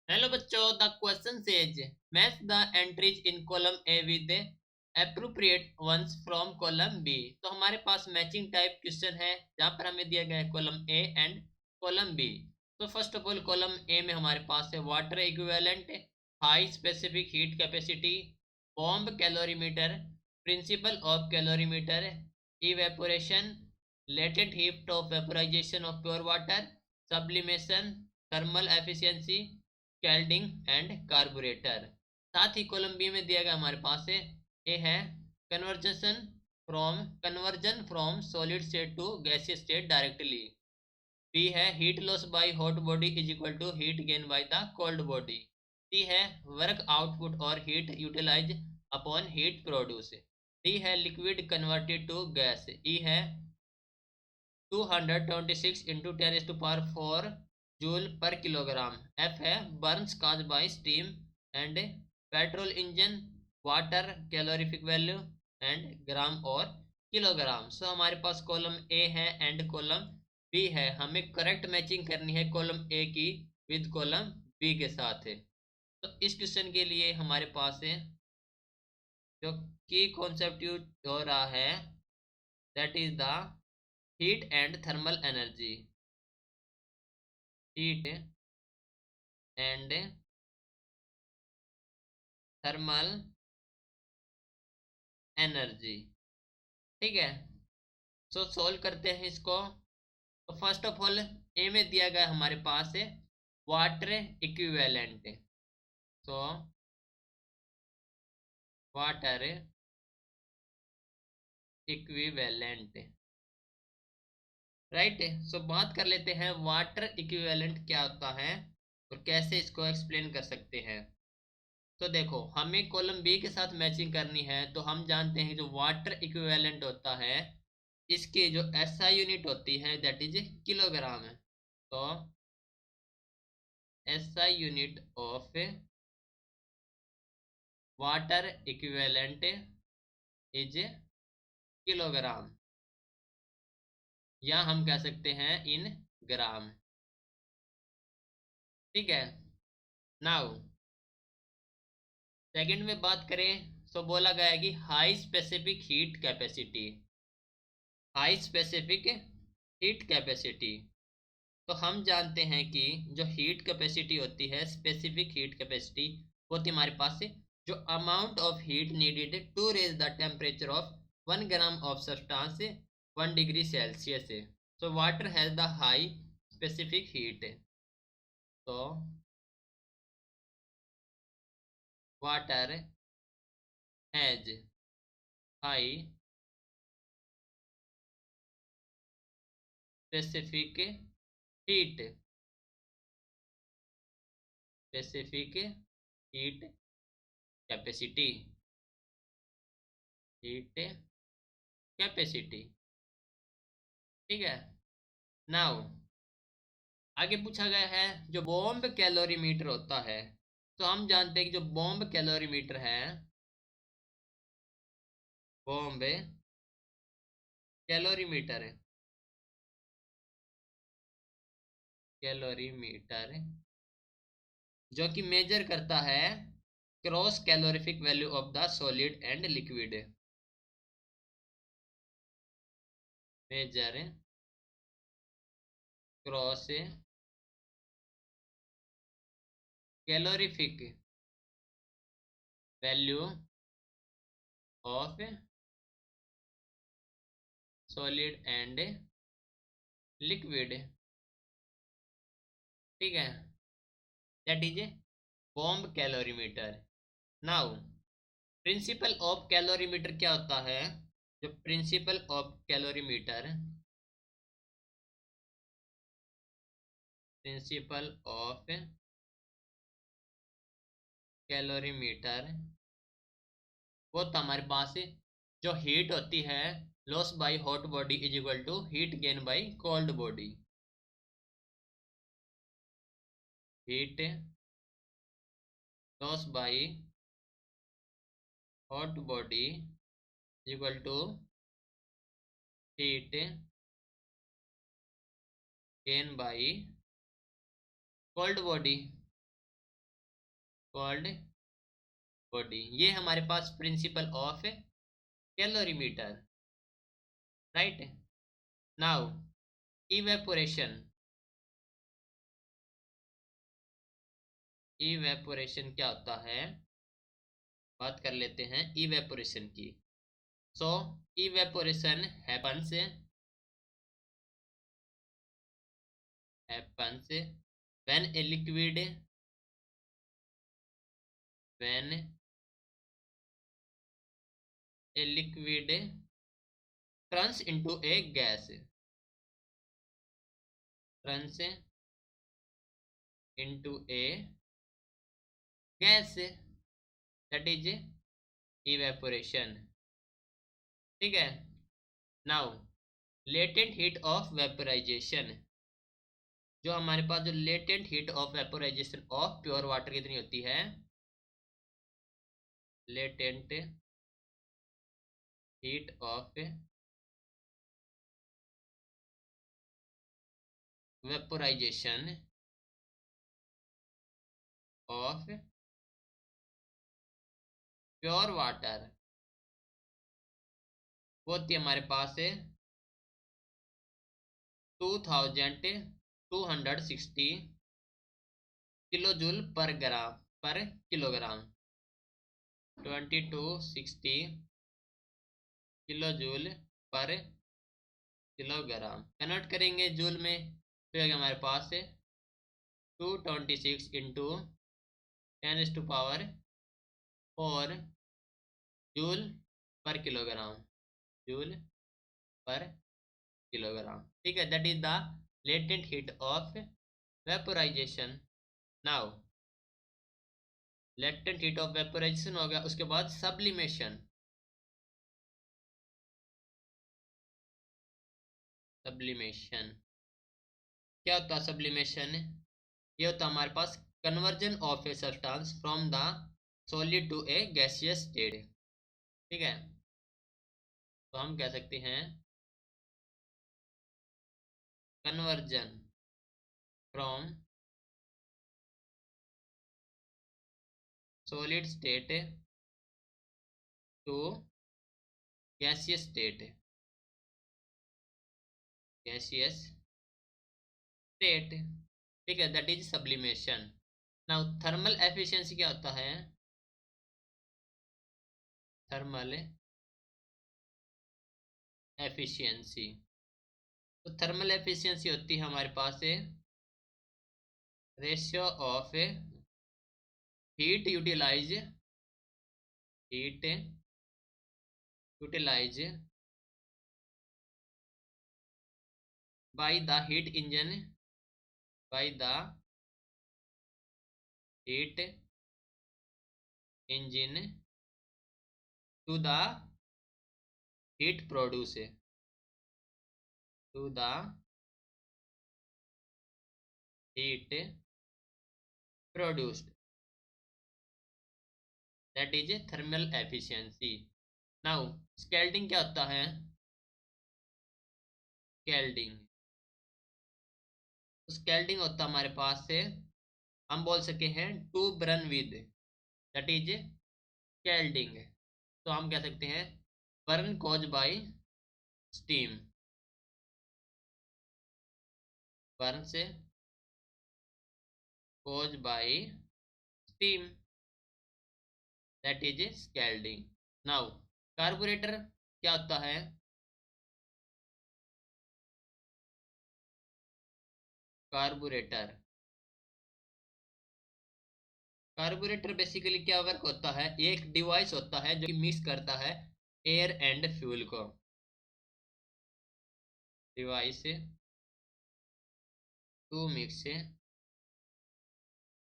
Hello बच्चों, the question says match the entries in column A with appropriate ones from column B. तो हमारे पास matching type question है जहां पर हमें दिया गया है column A and column B. तो first of all column A में हमारे पास है water equivalent, high specific heat capacity, bomb calorimeter, principle of calorimeter, evaporation, latent heat of vaporization of pure water, sublimation, thermal efficiency, scalding and carburettor. साथ ही column B में दिया गया हमारे पास है ए है conversion from solid state to gaseous state directly. B है heat loss by hot body is equal to heat gain by the cold body. C है वर्क आउटपुट और heat utilise upon heat produce. D है liquid converted to gas. E है 226 into 10⁴ joule per kilogram. F है burns cause by steam and petrol engine, water calorific value and gram और kilogram. सो हमारे पास column ए है and column B है। हमें correct matching करनी है कॉलम ए की विद कॉलम बी के साथ है। तो इस क्वेश्चन के लिए हमारे पास है जो की कॉन्सेप्ट यूज हो रहा है that is the heat and thermal energy. Heat and thermal energy. ठीक है, सो सोल्व करते हैं इसको। तो फर्स्ट ऑफ ऑल ए में दिया गया हमारे पास है water equivalent. So water equivalent, right. So बात कर लेते हैं वाटर इक्विवेलेंट क्या होता है और कैसे इसको एक्सप्लेन कर सकते हैं। तो देखो, हमें कॉलम बी के साथ मैचिंग करनी है तो हम जानते हैं जो वाटर इक्विवेलेंट होता है इसकी जो एसआई यूनिट होती है दैट इज किलोग्राम है। तो SI unit of water equivalent is kilogram, या हम कह सकते हैं इन ग्राम। ठीक है, नाउ सेकंड में बात करें तो बोला गया है कि high specific heat capacity. High specific heat capacity, तो हम जानते हैं कि जो हीट कैपेसिटी होती है स्पेसिफिक हीट कैपेसिटी होती है हमारे पास से जो amount of heat needed to raise the temperature of 1 gram of substance 1 degree Celsius. So water has the high specific heat. तो water has high specific heat, specific heat capacity, heat capacity. ठीक है, now आगे पूछा गया है जो bomb calorimeter होता है। तो हम जानते हैं कि जो बॉम्ब कैलोरीमीटर है, बॉम्ब कैलोरीमीटर, कैलोरीमीटर जो कि मेजर करता है gross calorific value of the solid and liquid. Measure gross calorific value of solid and liquid. ठीक है, that is bomb calorimeter. Now principle of calorimeter क्या होता है। जो principle of calorimeter, principle of calorimeter वो तो हमारे पास जो हीट होती है loss by hot body is equal to heat gain by cold body. Heat loss by hot body equal to heat gain by cold body. Cold body. ये हमारे पास principle of calorimeter, right. Now evaporation. Evaporation क्या होता है, बात कर लेते हैं इवेपोरेशन की। So evaporation happens when a liquid when a liquid turns into a gas, turns into a gas, that is evaporation, ठीक है। Now latent heat of vaporisation. जो हमारे पास जो latent heat of vaporization of pure water कितनी होती है, latent heat of vaporization of pure water वो होती है हमारे पास 2260 kilo joule per kilogram. 2260 kilo joule per kilogram convert करेंगे जूल में तो हमारे पास 226 into 10⁴ joule per kilogram, joule per kilogram, ठीक है। That is the latent heat of vaporisation. Now latent heat of vaporisation हो गया, उसके बाद सब्लिमेशन। सब्लिमेशन क्या होता है, सब्लिमेशन ये होता है हमारे पास conversion of a substance from the solid to a gaseous state, ठीक है। तो हम कह सकते हैं conversion from solid state to gaseous state, gaseous state, ठीक है। That is sublimation. Now thermal efficiency क्या होता है, थर्मल एफिशिएंसी। तो थर्मल एफिशिएंसी होती है हमारे पास ratio of heat utilise by the heat engine, by the heat engine to the heat produce, to the heat produced, that is thermal efficiency. Now scalding क्या होता है, स्केल्डिंग, स्केल्डिंग होता है हमारे पास से हम बोल सके हैं to burn with, that is scalding. तो हम कह सकते हैं burn cause by steam, burn से cause by steam, that is scalding. Now carburettor क्या होता है, कार्बोरेटर, कार्बोरेटर बेसिकली क्या वर्क होता है, एक डिवाइस होता है जो कि मिक्स करता है एयर एंड फ्यूल को, device to mix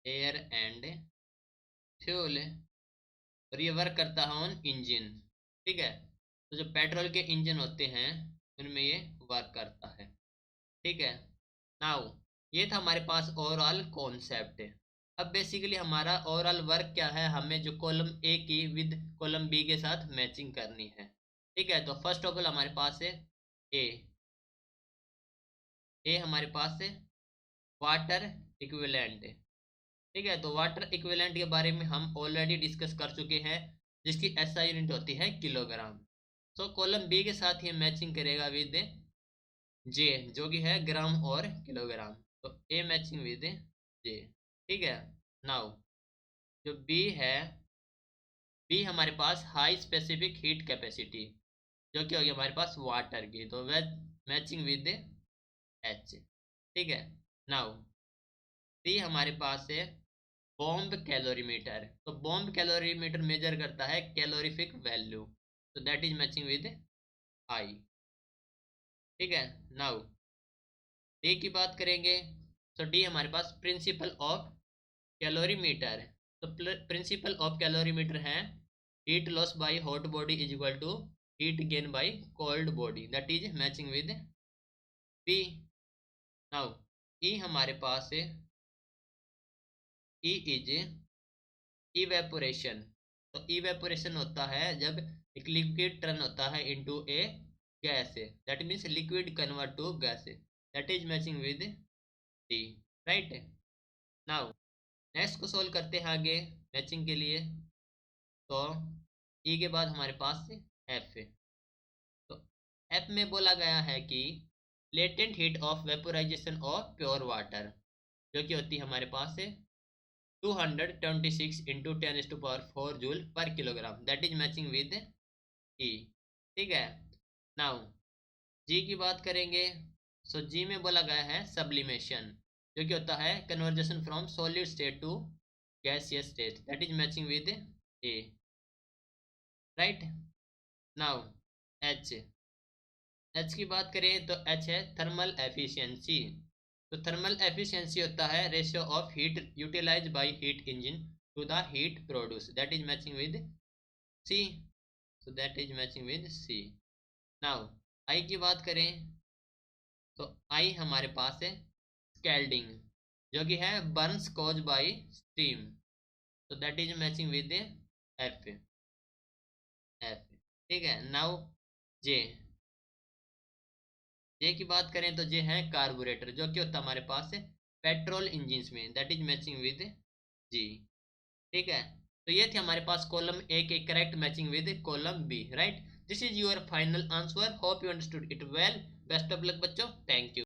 air and fuel, और ये वर्क करता है ऑन इंजन, ठीक है। तो जो पेट्रोल के इंजन होते हैं उनमें ये वर्क करता है, ठीक है। नाउ ये था हमारे पास ओवरऑल कॉन्सेप्ट। अब बेसिकली हमारा ओवरऑल वर्क क्या है, हमें जो कॉलम ए की विद कॉलम बी के साथ मैचिंग करनी है, ठीक है। तो फर्स्ट ऑफ ऑल हमारे पास है ए, ए हमारे पास है वाटर इक्विवेलेंट, ठीक है, तो वाटर इक्विवेलेंट के बारे में हम ऑलरेडी डिस्कस कर चुके हैं, जिसकी एसआई यूनिट होती है किलोग्राम। तो कॉलम बी के साथ ये मैचिंग करेगा विद जे, जो कि है ग्राम और किलोग्राम। तो ए मैचिंग विद जे। ठीक है, नाउ जो बी है, बी हमारे पास हाई स्पेसिफिक हीट कैपेसिटी, जो कि होगी हमारे पास वाटर की, तो वह मैचिंग विद एच। ठीक है, नाउ सी हमारे पास है बॉम्ब कैलोरीमीटर। तो बॉम्ब कैलोरीमीटर मेजर करता है कैलोरीफिक वैल्यू, तो that is matching with I. ठीक है, नाउ डी की बात करेंगे। तो डी हमारे पास प्रिंसिपल ऑफ कैलोरीमीटर है। तो प्रिंसिपल ऑफ कैलोरीमीटर है heat loss by hot body is equal to heat gain by cold body, that is matching with B. Now E हमारे पास है, ई इज इवेपोरेशन। तो इवेपोरेशन होता है जब एक लिक्विड टर्न होता है into a gas, that means liquid convert to gas, that is matching with D. Right, now next को सोल्व करते हैं आगे मैचिंग के लिए। तो ई के बाद हमारे पास एफ है। तो एफ में बोला गया है कि latent heat of vaporization of pure water, जो कि होती है हमारे पास है 226 into 10⁴ joule per kilogram, that is matching with E. ठीक है, नाउ जी की बात करेंगे। सो जी में बोला गया है सब्लिमेशन, जो कि होता है conversation from solid state to gaseous state, that is matching with A. Right, now H, H की बात करें तो एच है थर्मल एफिशिएंसी। तो थर्मल एफिशिएंसी होता है ratio of heat utilise by heat engine to the heat produce, that is matching with C. So that is matching with C. Now I की बात करें तो आई हमारे पास है स्कैल्डिंग, जो कि है बर्न्स कॉज बाय स्टीम, तो that is matching with F. F, ठीक है, नाउ जे, जे की बात करें तो जे है कार्बोरेटर, जो कि होता है हमारे पास है पेट्रोल इंजिन में, दैट इज मैचिंग विद जी। ठीक है, तो ये थे हमारे पास कॉलम ए के correct matching with column B. Right, this is your final answer, hope you understood it well. Best of luck बच्चों, थैंक यू।